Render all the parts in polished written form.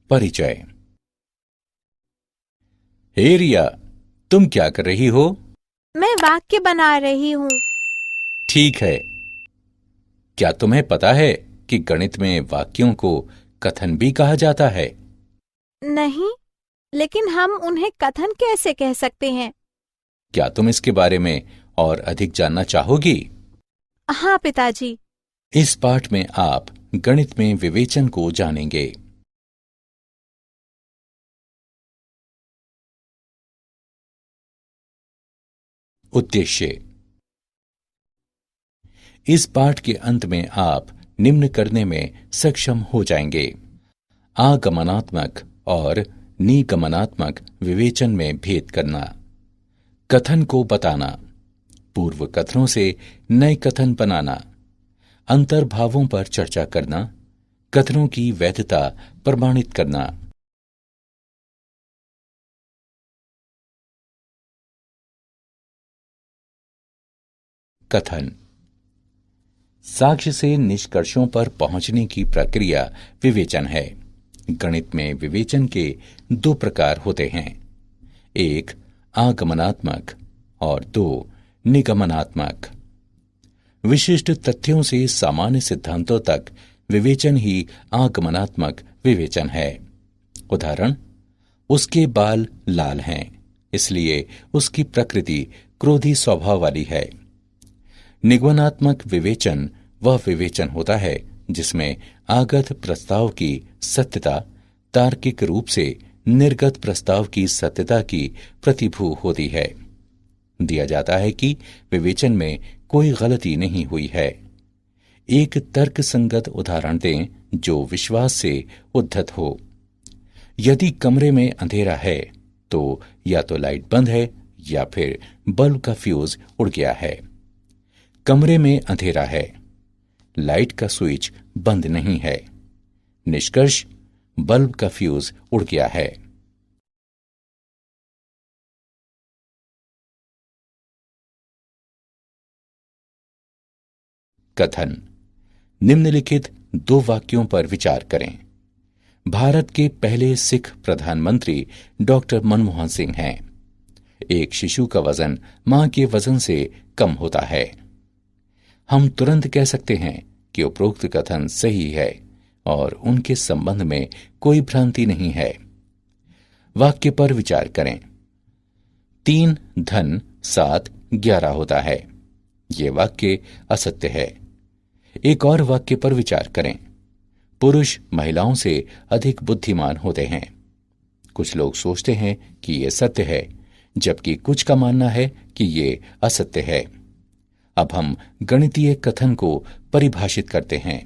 परिचय। हे रिया, तुम क्या कर रही हो? मैं वाक्य बना रही हूँ। ठीक है। क्या तुम्हें पता है कि गणित में वाक्यों को कथन भी कहा जाता है? नहीं, लेकिन हम उन्हें कथन कैसे कह सकते हैं? क्या तुम इसके बारे में और अधिक जानना चाहोगी? हाँ पिताजी। इस पाठ में आप गणित में विवेचन को जानेंगे। उद्देश्य। इस पाठ के अंत में आप निम्न करने में सक्षम हो जाएंगे: आगमनात्मक और निगमनात्मक विवेचन में भेद करना, कथन को बताना, पूर्व कथनों से नए कथन बनाना, अंतर्भावों पर चर्चा करना, कथनों की वैधता प्रमाणित करना। कथन। साक्ष्य से निष्कर्षों पर पहुंचने की प्रक्रिया विवेचन है। गणित में विवेचन के दो प्रकार होते हैं: एक आगमनात्मक और दो निगमनात्मक। विशिष्ट तथ्यों से सामान्य सिद्धांतों तक विवेचन ही आगमनात्मक विवेचन है। उदाहरण: उसके बाल लाल हैं, इसलिए उसकी प्रकृति क्रोधी स्वभाव वाली है। निगमनात्मक विवेचन वह विवेचन होता है जिसमें आगत प्रस्ताव की सत्यता तार्किक रूप से निर्गत प्रस्ताव की सत्यता की प्रतिभू होती है। दिया जाता है कि विवेचन में कोई गलती नहीं हुई है। एक तर्कसंगत उदाहरण दें जो विश्वास से उद्धत हो। यदि कमरे में अंधेरा है तो या तो लाइट बंद है या फिर बल्ब का फ्यूज उड़ गया है। कमरे में अंधेरा है, लाइट का स्विच बंद नहीं है। निष्कर्ष: बल्ब का फ्यूज उड़ गया है। कथन। निम्नलिखित दो वाक्यों पर विचार करें। भारत के पहले सिख प्रधानमंत्री डॉक्टर मनमोहन सिंह हैं। एक शिशु का वजन मां के वजन से कम होता है। हम तुरंत कह सकते हैं कि उपरोक्त कथन सही है और उनके संबंध में कोई भ्रांति नहीं है। वाक्य पर विचार करें। 3 धन 7 11 होता है। यह वाक्य असत्य है। एक और वाक्य पर विचार करें। पुरुष महिलाओं से अधिक बुद्धिमान होते हैं। कुछ लोग सोचते हैं कि यह सत्य है, जबकि कुछ का मानना है कि यह असत्य है। अब हम गणितीय कथन को परिभाषित करते हैं।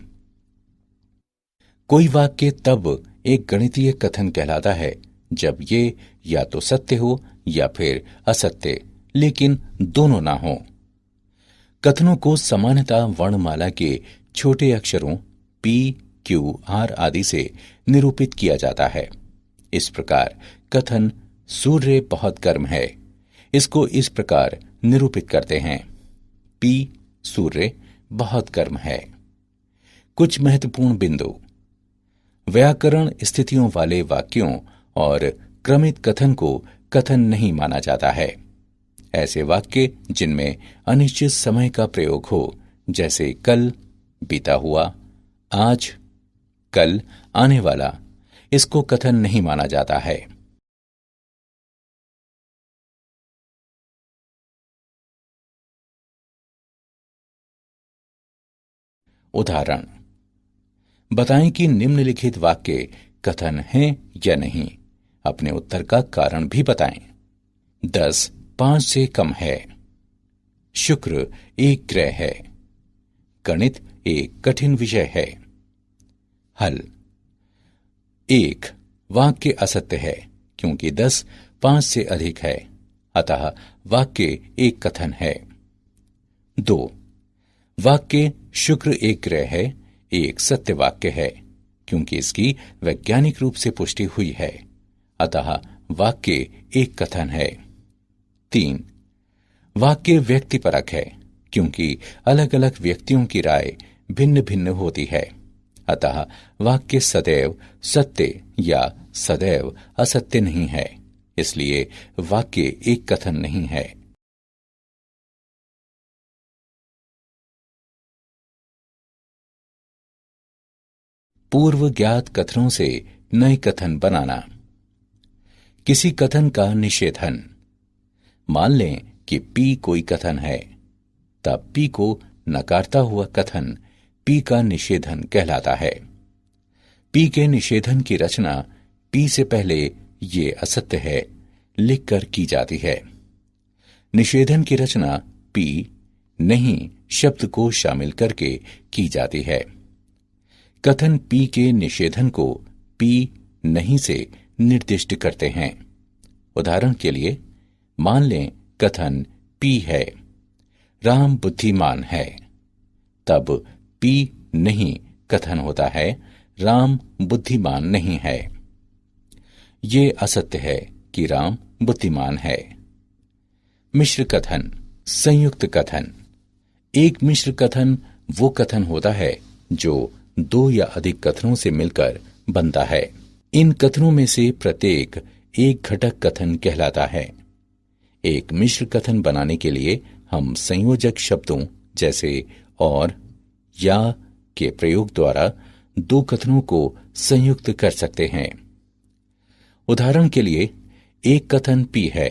कोई वाक्य तब एक गणितीय कथन कहलाता है जब ये या तो सत्य हो या फिर असत्य, लेकिन दोनों ना हो। कथनों को सामान्यतः वर्णमाला के छोटे अक्षरों P, Q, R आदि से निरूपित किया जाता है। इस प्रकार कथन सूर्य बहुत गर्म है, इसको इस प्रकार निरूपित करते हैं: P सूर्य बहुत गर्म है। कुछ महत्वपूर्ण बिंदु। व्याकरण स्थितियों वाले वाक्यों और क्रमित कथन को कथन नहीं माना जाता है। ऐसे वाक्य जिनमें अनिश्चित समय का प्रयोग हो, जैसे कल, बीता हुआ, आज, कल, आने वाला, इसको कथन नहीं माना जाता है। उदाहरण। बताएं कि निम्नलिखित वाक्य कथन हैं या नहीं। अपने उत्तर का कारण भी बताएं। 10 5 से कम है। शुक्र एक ग्रह है। गणित एक कठिन विषय है। हल। 1 वाक्य असत्य है क्योंकि 10 5 से अधिक है, अतः वाक्य एक कथन है। 2 वाक्य शुक्र एक ग्रह है एक सत्य वाक्य है क्योंकि इसकी वैज्ञानिक रूप से पुष्टि हुई है, अतः वाक्य एक कथन है। 3 वाक्य व्यक्तिपरक है क्योंकि अलग अलग व्यक्तियों की राय भिन्न भिन्न होती है। अतः वाक्य सदैव सत्य या सदैव असत्य नहीं है, इसलिए वाक्य एक कथन नहीं है। पूर्व ज्ञात कथनों से नए कथन बनाना। किसी कथन का निषेधन। मान लें कि पी कोई कथन है, तब पी को नकारता हुआ कथन पी का निषेधन कहलाता है। पी के निषेधन की रचना पी से पहले ये असत्य है लिखकर की जाती है। निषेधन की रचना पी नहीं शब्द को शामिल करके की जाती है। कथन पी के निषेधन को पी नहीं से निर्दिष्ट करते हैं। उदाहरण के लिए मान लें कथन पी है, राम बुद्धिमान है, तब पी नहीं कथन होता है, राम बुद्धिमान नहीं है। ये असत्य है कि राम बुद्धिमान है। मिश्र कथन। संयुक्त कथन। एक मिश्र कथन वो कथन होता है जो दो या अधिक कथनों से मिलकर बनता है। इन कथनों में से प्रत्येक एक घटक कथन कहलाता है। एक मिश्र कथन बनाने के लिए हम संयोजक शब्दों जैसे और, या के प्रयोग द्वारा दो कथनों को संयुक्त कर सकते हैं। उदाहरण के लिए एक कथन पी है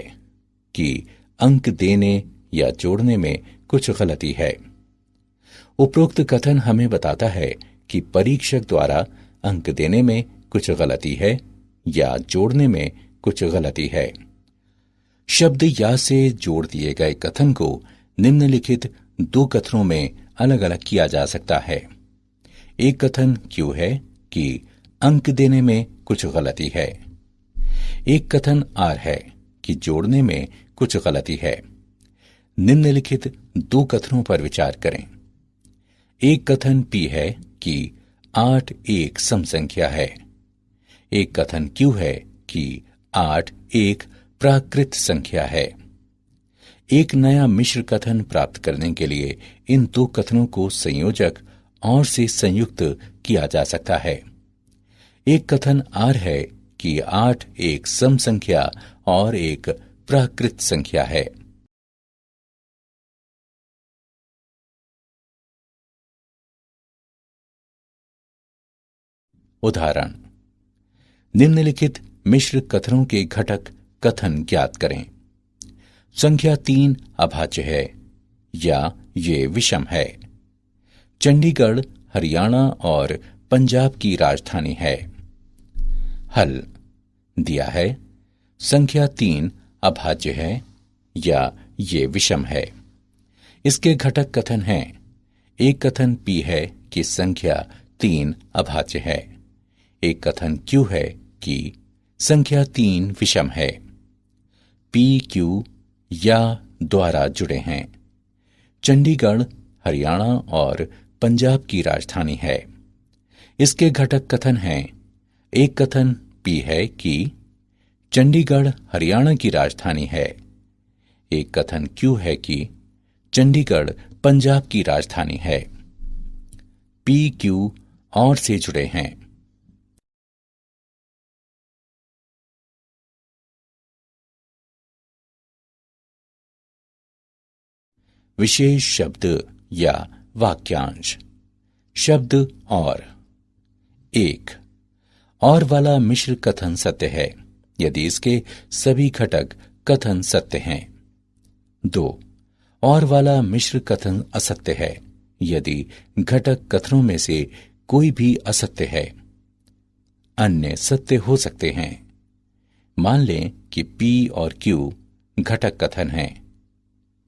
कि अंक देने या जोड़ने में कुछ गलती है। उपरोक्त कथन हमें बताता है कि परीक्षक द्वारा अंक देने में कुछ गलती है या जोड़ने में कुछ गलती है। शब्द या से जोड़ दिए गए कथन को निम्नलिखित दो कथनों में अलग अलग किया जा सकता है। एक कथन क्यों है कि अंक देने में कुछ गलती है। एक कथन आर है कि जोड़ने में कुछ गलती है। निम्नलिखित दो कथनों पर विचार करें। एक कथन पी है कि 8 एक सम संख्या है। एक कथन क्यू है कि 8 एक प्राकृत संख्या है। एक नया मिश्र कथन प्राप्त करने के लिए इन दो कथनों को संयोजक और से संयुक्त किया जा सकता है। एक कथन आर है कि 8 एक सम संख्या और एक प्राकृत संख्या है। उदाहरण। निम्नलिखित मिश्र कथनों के घटक कथन ज्ञात करें। संख्या 3 अभाज्य है या ये विषम है। चंडीगढ़ हरियाणा और पंजाब की राजधानी है। हल दिया है संख्या 3 अभाज्य है या ये विषम है। इसके घटक कथन हैं। एक कथन पी है कि संख्या 3 अभाज्य है। एक कथन क्यू है कि संख्या 3 विषम है। पी क्यू या द्वारा जुड़े हैं। चंडीगढ़ हरियाणा और पंजाब की राजधानी है। इसके घटक कथन हैं। एक कथन पी है कि चंडीगढ़ हरियाणा की राजधानी है। एक कथन क्यू है कि चंडीगढ़ पंजाब की राजधानी है। पी क्यू और से जुड़े हैं। विशेष शब्द या वाक्यांश। शब्द और। 1 और वाला मिश्र कथन सत्य है यदि इसके सभी घटक कथन सत्य हैं। 2 और वाला मिश्र कथन असत्य है यदि घटक कथनों में से कोई भी असत्य है। अन्य सत्य हो सकते हैं। मान लें कि P और Q घटक कथन हैं,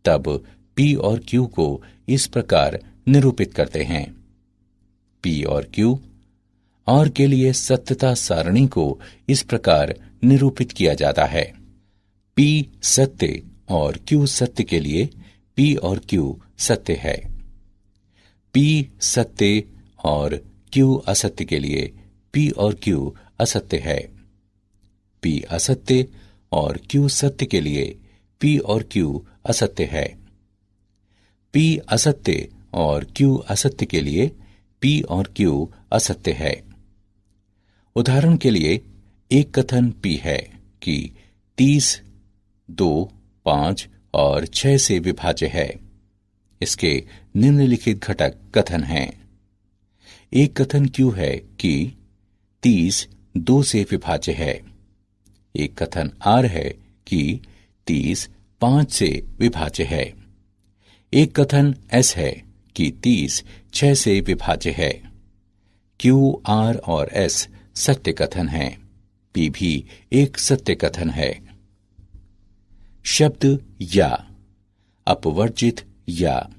तब P और Q को इस प्रकार निरूपित करते हैं। P और Q और के लिए सत्यता सारणी को इस प्रकार निरूपित किया जाता है। P सत्य और Q सत्य के लिए P और Q सत्य है। P सत्य और Q असत्य के लिए P और Q असत्य है। P असत्य और Q सत्य के लिए P और Q असत्य है। P असत्य और Q असत्य के लिए P और Q असत्य है। उदाहरण के लिए एक कथन P है कि 30 2, 5 और 6 से विभाज्य है। इसके निम्नलिखित घटक कथन हैं। एक कथन Q है कि 30 2 से विभाज्य है। एक कथन R है कि 30 5 से विभाज्य है। एक कथन S है कि 30 6 से विभाज्य है। Q, R और S सत्य कथन हैं। P भी एक सत्य कथन है। शब्द या, अपवर्जित या।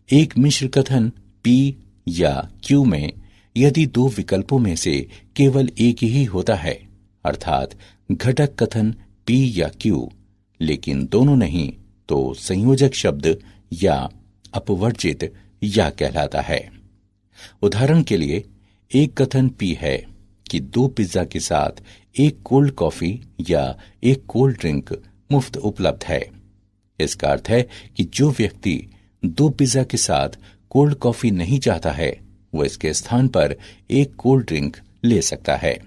एक मिश्र कथन P या Q में यदि दो विकल्पों में से केवल एक ही होता है, अर्थात घटक कथन P या Q, लेकिन दोनों नहीं, तो संयोजक शब्द या अपवर्जित या कहलाता है। उदाहरण के लिए एक कथन P है कि 2 पिज्जा के साथ एक कोल्ड कॉफी या एक कोल्ड ड्रिंक मुफ्त उपलब्ध है। इसका अर्थ है कि जो व्यक्ति 2 पिज्जा के साथ कोल्ड कॉफी नहीं चाहता है, वह इसके स्थान पर एक कोल्ड ड्रिंक ले सकता है।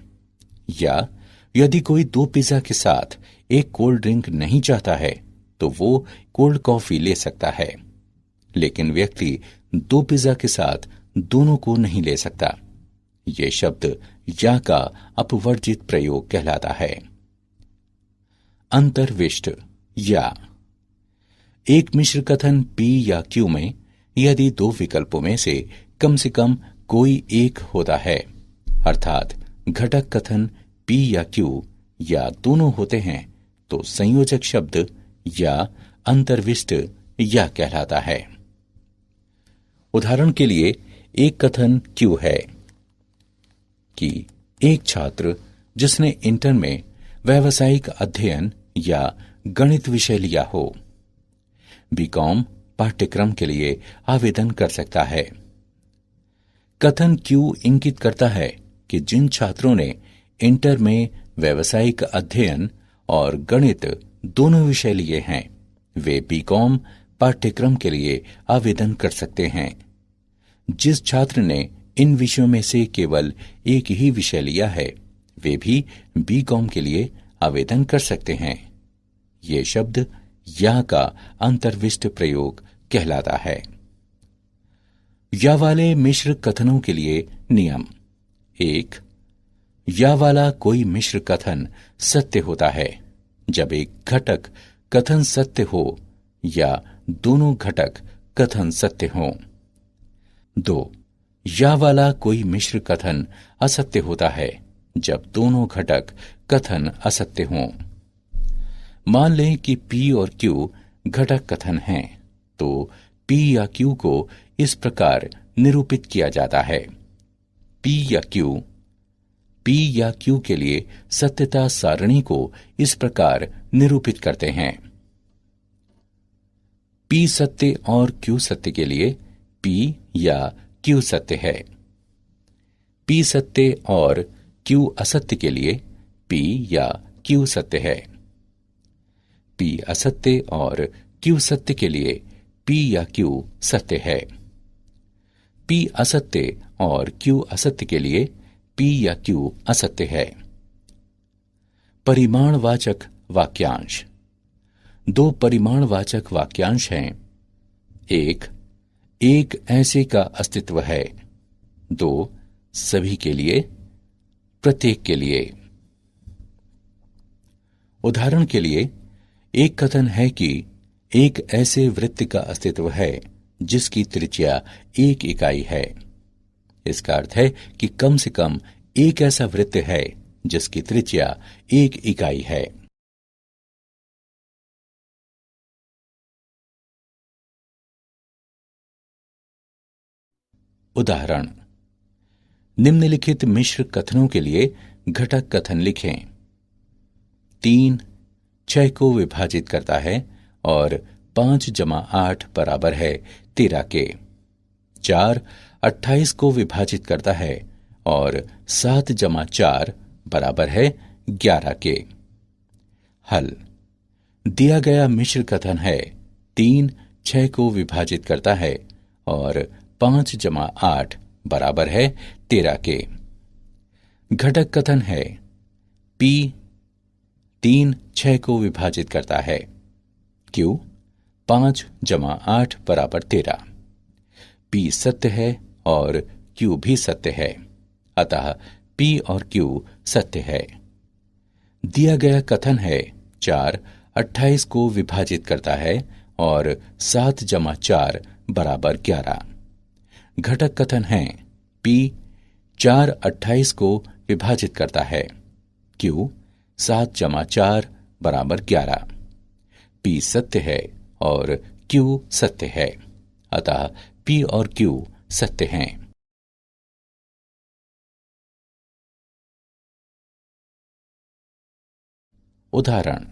या यदि कोई 2 पिज्जा के साथ एक कोल्ड ड्रिंक नहीं चाहता है, तो वो कोल्ड कॉफी ले सकता है। लेकिन व्यक्ति 2 पिज्जा के साथ दोनों को नहीं ले सकता। ये शब्द या का अपवर्जित प्रयोग कहलाता है। अंतर्विष्ट या। एक मिश्र कथन P या Q में यदि दो विकल्पों में से कम कोई एक होता है, अर्थात घटक कथन P या Q या दोनों होते हैं, तो संयोजक शब्द या अंतर्विष्ट या कहलाता है। उदाहरण के लिए एक कथन Q है कि एक छात्र जिसने इंटर में व्यावसायिक अध्ययन या गणित विषय लिया हो, बीकॉम पाठ्यक्रम के लिए आवेदन कर सकता है। कथन Q इंगित करता है कि जिन छात्रों ने इंटर में व्यावसायिक अध्ययन और गणित दोनों विषय लिए हैं, वे बीकॉम पाठ्यक्रम के लिए आवेदन कर सकते हैं। जिस छात्र ने इन विषयों में से केवल एक ही विषय लिया है, वे भी बीकॉम के लिए आवेदन कर सकते हैं। ये शब्द या का अंतर्विष्ट प्रयोग कहलाता है। या वाले मिश्र कथनों के लिए नियम। 1. या वाला कोई मिश्र कथन सत्य होता है जब एक घटक कथन सत्य हो या दोनों घटक कथन सत्य हों। 2. या वाला कोई मिश्र कथन असत्य होता है जब दोनों घटक कथन असत्य हों। मान लें कि P और Q घटक कथन हैं, तो P या Q को इस प्रकार निरूपित किया जाता है। P या Q के लिए सत्यता सारणी को इस प्रकार निरूपित करते हैं। P सत्य और Q सत्य के लिए P या Q सत्य है। P सत्य और Q असत्य के लिए P या Q सत्य है। P असत्य और Q सत्य के लिए P या Q सत्य है। P असत्य और Q असत्य के लिए P या Q असत्य है। परिमाणवाचक वाक्यांश। 2 परिमाणवाचक वाक्यांश हैं। 1. एक ऐसे का अस्तित्व है। 2. सभी के लिए, प्रत्येक के लिए। उदाहरण के लिए एक कथन है कि एक ऐसे वृत्त का अस्तित्व है जिसकी त्रिज्या 1 इकाई है। इसका अर्थ है कि कम से कम एक ऐसा वृत्त है जिसकी त्रिज्या 1 इकाई है। उदाहरण। निम्नलिखित मिश्र कथनों के लिए घटक कथन लिखें। 3 6 को विभाजित करता है और 5 + 8 बराबर है 13 के। 4 28 को विभाजित करता है और 7 + 4 बराबर है 11 के। हल। दिया गया मिश्र कथन है 3 6 को विभाजित करता है और 5 जमा 8 बराबर है 13 के। घटक कथन है P 3 6 को विभाजित करता है, Q 5 जमा 8 बराबर 13। P सत्य है और Q भी सत्य है, अतः P और Q सत्य है। दिया गया कथन है 4 28 को विभाजित करता है और 7 जमा 4 बराबर 11। घटक कथन है P 4 28 को विभाजित करता है, Q 7 जमा 4 बराबर 11। P सत्य है और Q सत्य है, अतः P और Q सत्य हैं। उदाहरण,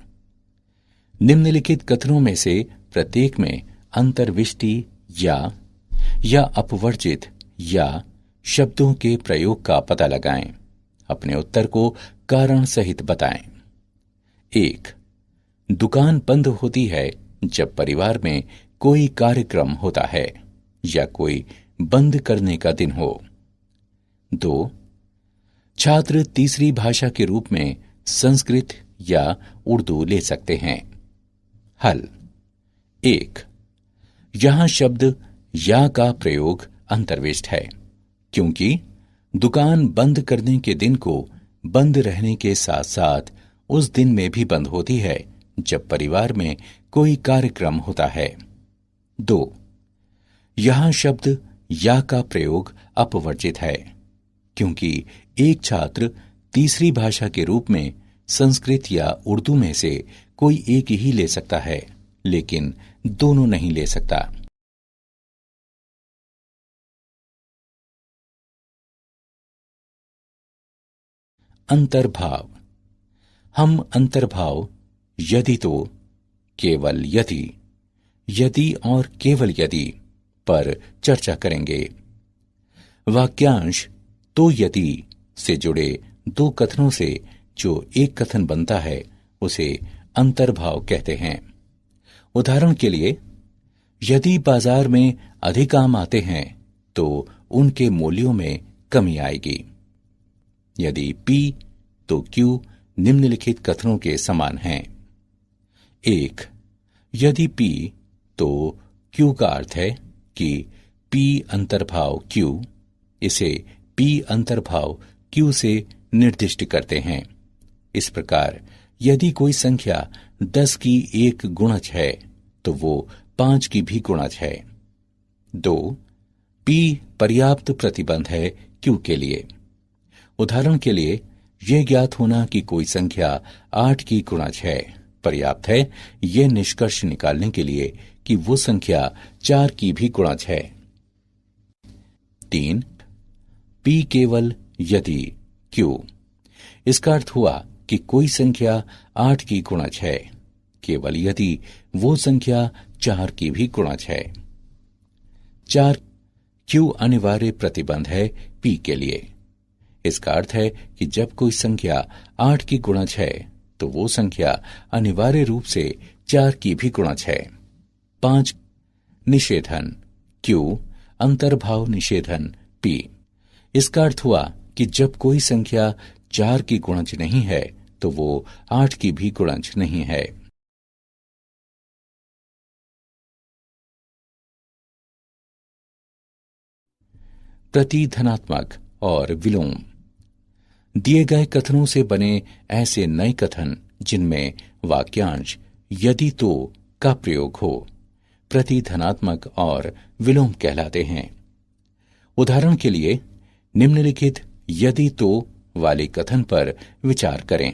निम्नलिखित कथनों में से प्रत्येक में अंतर्विष्टि या अपवर्जित या शब्दों के प्रयोग का पता लगाएं। अपने उत्तर को कारण सहित बताएं। 1. दुकान बंद होती है जब परिवार में कोई कार्यक्रम होता है या कोई बंद करने का दिन हो। 2. छात्र तीसरी भाषा के रूप में संस्कृत या उर्दू ले सकते हैं। हल। 1. यहां शब्द या का प्रयोग अंतर्विष्ट है, क्योंकि दुकान बंद करने के दिन को बंद रहने के साथ साथ उस दिन में भी बंद होती है जब परिवार में कोई कार्यक्रम होता है। 2. यहां शब्द या का प्रयोग अपवर्जित है, क्योंकि एक छात्र तीसरी भाषा के रूप में संस्कृत या उर्दू में से कोई एक ही ले सकता है, लेकिन दोनों नहीं ले सकता। अंतर्भाव। हम अंतर्भाव यदि तो, केवल यदि और केवल यदि पर चर्चा करेंगे। वाक्यांश तो यदि से जुड़े दो कथनों से जो एक कथन बनता है उसे अंतर्भाव कहते हैं। उदाहरण के लिए, यदि बाजार में अधिक आम आते हैं तो उनके मूल्यों में कमी आएगी। यदि P तो Q निम्नलिखित कथनों के समान हैं। 1. यदि P तो Q का अर्थ है कि P अंतर्भाव Q, इसे P अंतर्भाव Q से निर्दिष्ट करते हैं। इस प्रकार यदि कोई संख्या 10 की एक गुणज है तो वो 5 की भी गुणज है। 2. P पर्याप्त प्रतिबंध है Q के लिए। उदाहरण के लिए, यह ज्ञात होना कि कोई संख्या 8 की गुणज है पर्याप्त है यह निष्कर्ष निकालने के लिए कि वो संख्या 4 की भी गुणज है। 3. P केवल यदि Q, इसका अर्थ हुआ कि कोई संख्या 8 की गुणज है केवल यदि वो संख्या 4 की भी गुणज है। 4. Q अनिवार्य प्रतिबंध है P के लिए। इसका अर्थ है कि जब कोई संख्या 8 की गुणज है तो वो संख्या अनिवार्य रूप से 4 की भी गुणज है। 5. निषेधन Q अंतर्भाव निषेधन P, इसका अर्थ हुआ कि जब कोई संख्या 4 की गुणज नहीं है तो वो 8 की भी गुणज नहीं है। प्रतिधनात्मक और विलोम। दिए गए कथनों से बने ऐसे नए कथन जिनमें वाक्यांश यदि तो का प्रयोग हो प्रतिधनात्मक और विलोम कहलाते हैं। उदाहरण के लिए, निम्नलिखित यदि तो वाले कथन पर विचार करें।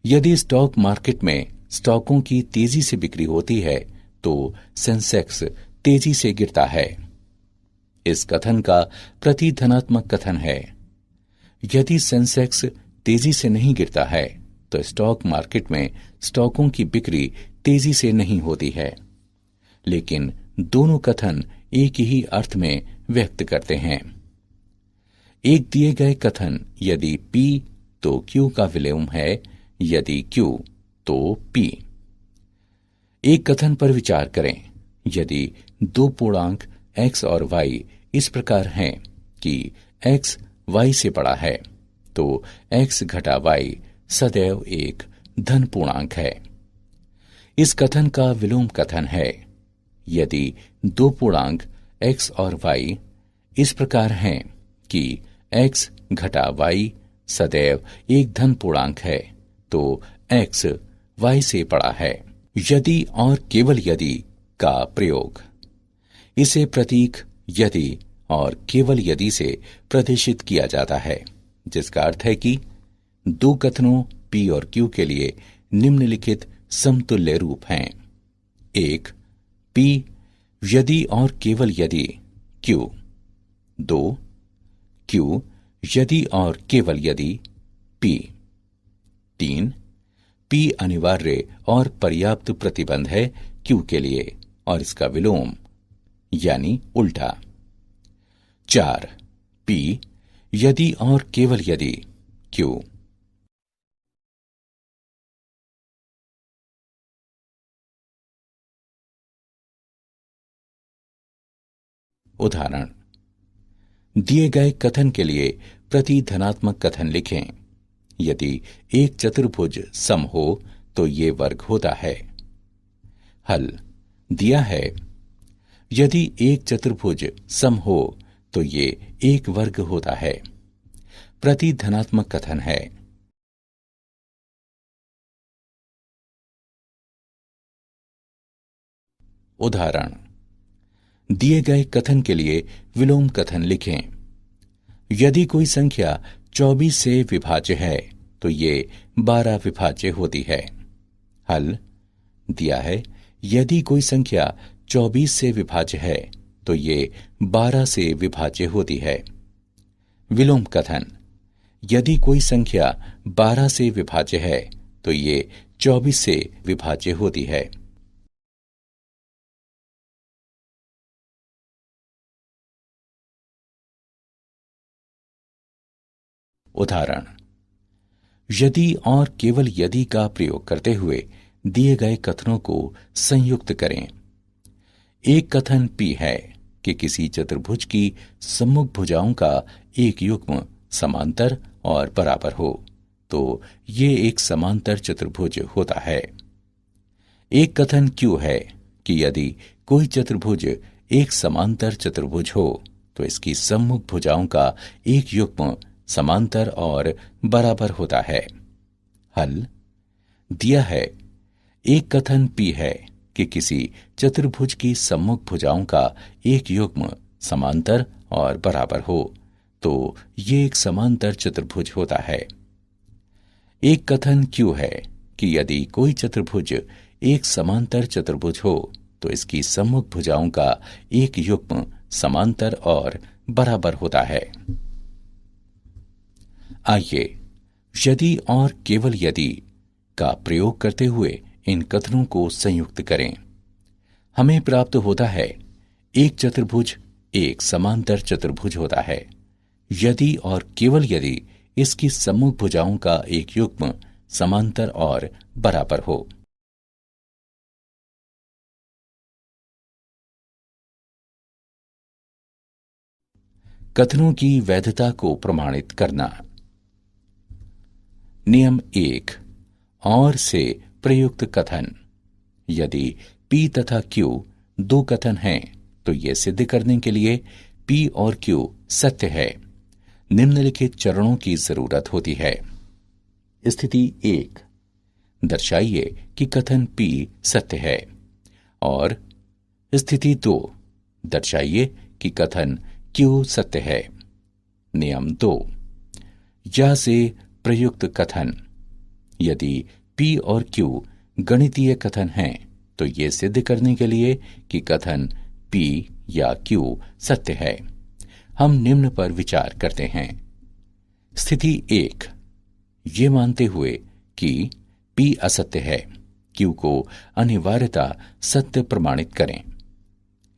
यदि स्टॉक मार्केट में स्टॉकों की तेजी से बिक्री होती है तो सेंसेक्स तेजी से गिरता है। इस कथन का प्रतिधनात्मक कथन है, यदि सेंसेक्स तेजी से नहीं गिरता है तो स्टॉक मार्केट में स्टॉकों की बिक्री तेजी से नहीं होती है। लेकिन दोनों कथन एक ही अर्थ में व्यक्त करते हैं। एक दिए गए कथन यदि P तो Q का विलोम है, यदि Q तो P। एक कथन पर विचार करें। यदि दो पूर्णांक x और y इस प्रकार हैं कि x y से बड़ा है, तो x घटा y सदैव एक धन पूर्णांक है। इस कथन का विलोम कथन है, यदि दो पूर्णांक x और y इस प्रकार हैं कि x घटा y सदैव एक धन पूर्णांक है, तो x y से बड़ा है। यदि और केवल यदि का प्रयोग। इसे प्रतीक यदि और केवल यदि से प्रदर्शित किया जाता है, जिसका अर्थ है कि दो कथनों P और Q के लिए निम्नलिखित समतुल्य रूप हैं। एक, P यदि और केवल यदि Q। दो, Q यदि और केवल यदि P। तीन, P अनिवार्य और पर्याप्त प्रतिबंध है Q के लिए और इसका विलोम यानी उल्टा। चार, P यदि और केवल यदि Q। उदाहरण, दिए गए कथन के लिए प्रति धनात्मक कथन लिखें। यदि एक चतुर्भुज सम हो तो ये वर्ग होता है। हल दिया है, यदि एक चतुर्भुज सम हो तो ये एक वर्ग होता है। प्रति धनात्मक कथन है। उदाहरण, दिए गए कथन के लिए विलोम कथन लिखें। यदि कोई संख्या 24 से विभाज्य है तो ये 12 विभाज्य होती है। हल दिया है, यदि कोई संख्या 24 से विभाज्य है तो ये 12 से विभाज्य होती है। विलोम कथन, यदि कोई संख्या 12 से विभाज्य है तो ये 24 से विभाज्य होती है। उदाहरण, यदि और केवल यदि का प्रयोग करते हुए दिए गए कथनों को संयुक्त करें। एक कथन P है कि किसी चतुर्भुज की सम्मुख भुजाओं का एक युग्म समांतर और बराबर हो तो ये एक समांतर चतुर्भुज होता है। एक कथन Q है कि यदि कोई चतुर्भुज एक समांतर चतुर्भुज हो तो इसकी सम्मुख भुजाओं का एक युग्म समांतर और बराबर होता है। हल दिया है, एक कथन P है कि किसी चतुर्भुज की सम्मुख भुजाओं का एक युग्म समांतर और बराबर हो तो ये एक समांतर चतुर्भुज होता है। एक कथन Q है कि यदि कोई चतुर्भुज एक समांतर चतुर्भुज हो तो इसकी सम्मुख भुजाओं का एक युग्म समांतर और बराबर होता है। आइए यदि और केवल यदि का प्रयोग करते हुए इन कथनों को संयुक्त करें। हमें प्राप्त होता है, एक चतुर्भुज एक समांतर चतुर्भुज होता है यदि और केवल यदि इसकी सम्मुख भुजाओं का एक युग्म समांतर और बराबर हो। कथनों की वैधता को प्रमाणित करना। नियम 1, और से प्रयुक्त कथन। यदि P तथा Q दो कथन हैं तो यह सिद्ध करने के लिए P और Q सत्य है, निम्नलिखित चरणों की जरूरत होती है। स्थिति 1, दर्शाइए कि कथन P सत्य है। और स्थिति 2, दर्शाइए कि कथन Q सत्य है। नियम 2, या से प्रयुक्त कथन। यदि P और Q गणितीय कथन हैं तो ये सिद्ध करने के लिए कि कथन P या Q सत्य है, हम निम्न पर विचार करते हैं। स्थिति 1, ये मानते हुए कि P असत्य है, Q को अनिवार्यता सत्य प्रमाणित करें।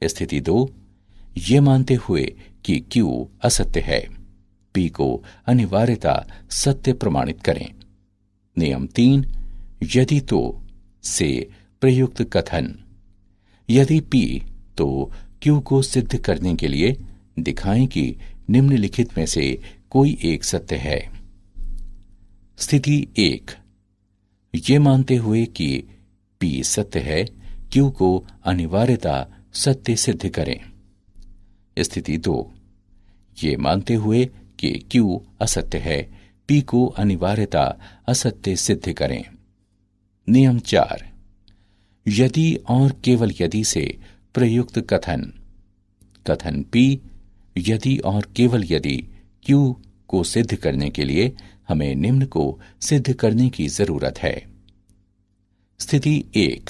स्थिति 2, ये मानते हुए कि Q असत्य है, P को अनिवार्यता सत्य प्रमाणित करें। नियम 3, यदि तो से प्रयुक्त कथन। यदि P तो Q को सिद्ध करने के लिए दिखाएं कि निम्नलिखित में से कोई एक सत्य है। स्थिति 1, ये मानते हुए कि P सत्य है, Q को अनिवार्यता सत्य सिद्ध करें। स्थिति 2, ये मानते हुए कि Q असत्य है, P को अनिवार्यता असत्य सिद्ध करें। नियम 4, यदि और केवल यदि से प्रयुक्त कथन। कथन P यदि और केवल यदि Q को सिद्ध करने के लिए हमें निम्न को सिद्ध करने की जरूरत है। स्थिति 1,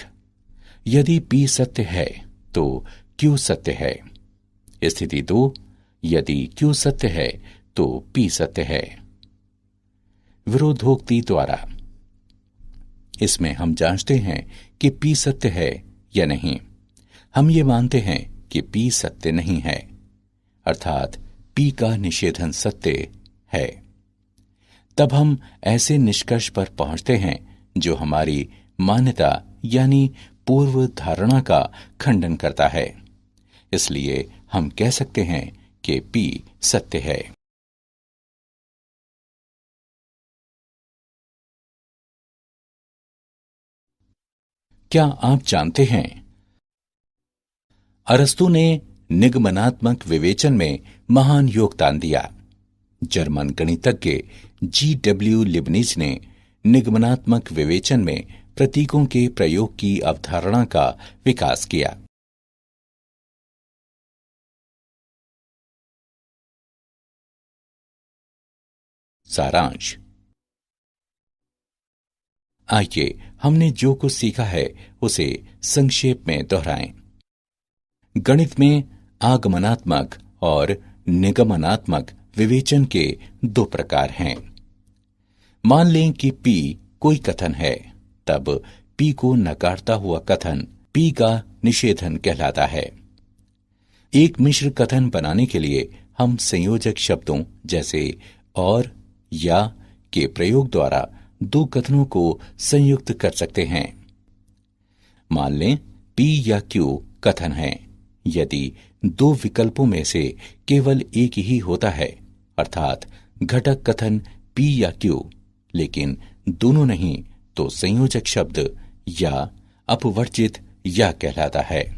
यदि P सत्य है तो Q सत्य है। स्थिति 2, यदि Q सत्य है तो P सत्य है। विरोधोक्ति द्वारा इसमें हम जांचते हैं कि P सत्य है या नहीं। हम ये मानते हैं कि P सत्य नहीं है, अर्थात P का निषेधन सत्य है। तब हम ऐसे निष्कर्ष पर पहुंचते हैं जो हमारी मान्यता यानी पूर्व धारणा का खंडन करता है। इसलिए हम कह सकते हैं कि P सत्य है। क्या आप जानते हैं, अरस्तु ने निगमनात्मक विवेचन में महान योगदान दिया। जर्मन गणितज्ञ G.W. लिबनिज ने निगमनात्मक विवेचन में प्रतीकों के प्रयोग की अवधारणा का विकास किया। सारांश। आइए हमने जो कुछ सीखा है उसे संक्षेप में दोहराएं। गणित में आगमनात्मक और निगमनात्मक विवेचन के दो प्रकार हैं। मान लें कि P कोई कथन है, तब P को नकारता हुआ कथन P का निषेधन कहलाता है। एक मिश्र कथन बनाने के लिए हम संयोजक शब्दों जैसे और या के प्रयोग द्वारा दो कथनों को संयुक्त कर सकते हैं। मान लें P या Q कथन है। यदि दो विकल्पों में से केवल एक ही होता है, अर्थात घटक कथन P या Q, लेकिन दोनों नहीं, तो संयोजक शब्द या अपवर्जित या कहलाता है।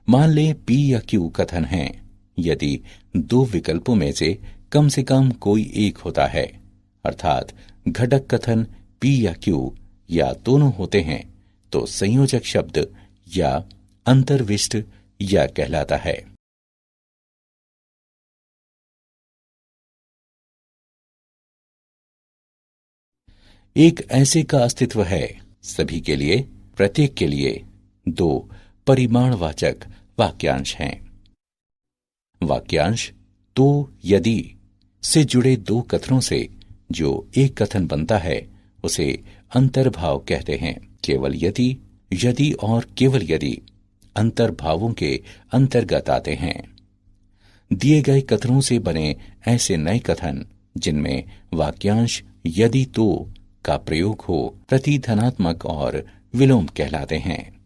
मान लें P या Q कथन है। यदि दो विकल्पों में से कम कोई एक होता है, अर्थात घटक कथन P या Q या दोनों होते हैं, तो संयोजक शब्द या अंतर्विष्ट या कहलाता है। एक ऐसे का अस्तित्व है सभी के लिए, प्रत्येक के लिए दो परिमाणवाचक वाक्यांश हैं। वाक्यांश तो यदि से जुड़े दो कथनों से जो एक कथन बनता है उसे अंतर्भाव कहते हैं। केवल यदि, यदि और केवल यदि अंतर्भावों के अंतर्गत आते हैं। दिए गए कथनों से बने ऐसे नए कथन जिनमें वाक्यांश यदि तो का प्रयोग हो प्रतिधनात्मक और विलोम कहलाते हैं।